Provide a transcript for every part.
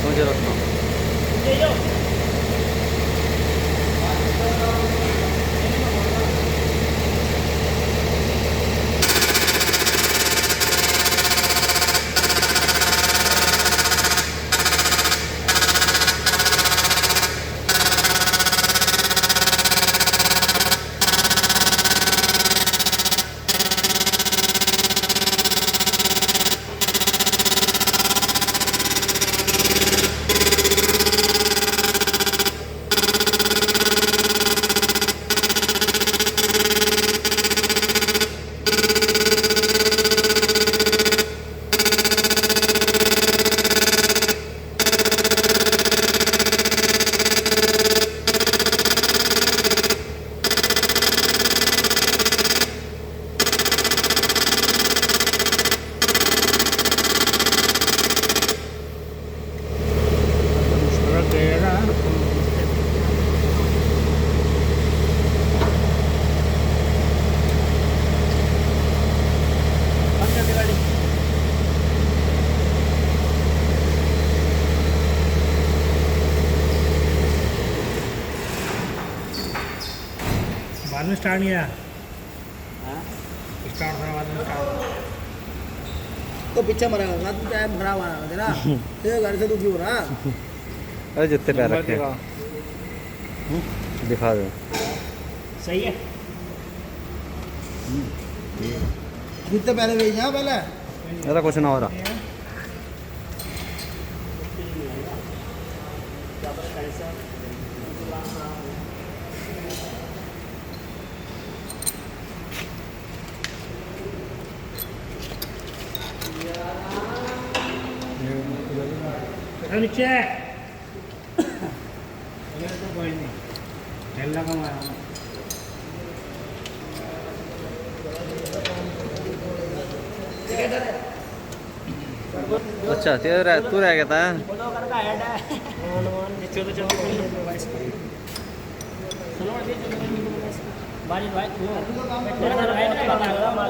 मुझे रखना बाद में स्टार्ट नहीं आया। स्टार्ट होने बाद में स्टार्ट तो पीछे मरेगा ना, तो टाइम खराब आ रहा है ना। ये गाड़ी से दुखी हो रहा। अरे जूते पैर रखे दिखा दो सही है। जितने पहले भेज जा पहले ऐसा कुछ ना हो रहा। नीचे तो कोई नहीं ठेला का मारा अच्छा तेरा तू रह गया था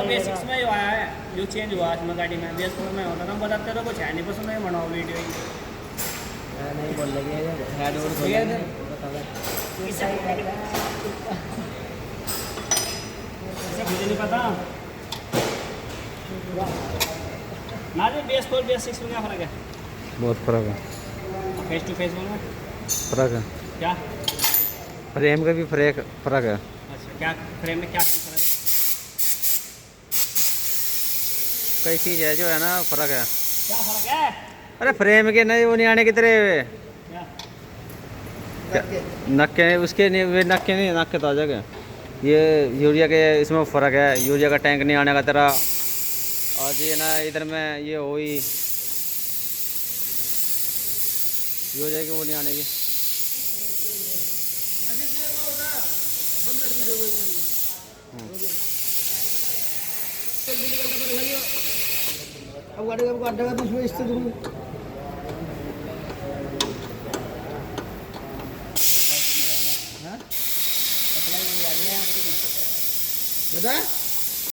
बेसिक्स में आया है जो चेंज हुआ आज में गाड़ी में बेस में होता था बताते तो कुछ है नहीं पसंद नहीं बनाओ वीडियो नहीं बोल लगे हेड और मुझे नहीं पता ना जी बेस 4 बेस 6 में क्या फ़र्क है? बहुत फर्क है। फेस टू फेस बोलो फर्क है क्या? फ्रेम का भी फर्क है। अच्छा क्या फ्रेम में क्या फ़र्क है? कई चीज़ है जो है ना फर्क है। क्या फ़र्क है? अरे फ्रेम के नहीं वो नहीं आने की तरह क्या नक्के उसके नहीं वे नक्के नहीं नक्के तो आ जाएगा। ये यूरिया के इसमें फ़र्क है। यूरिया का टैंक नहीं आने का तेरा और ये ना इधर में ये हुई यूरिया की वो नहीं आने की। जल्दी निकलता पड़ेगा ये। अब गाड़ी का काटेगा तो इसमें इससे दूर सप्लाई नहीं आ रही है आपकी। बता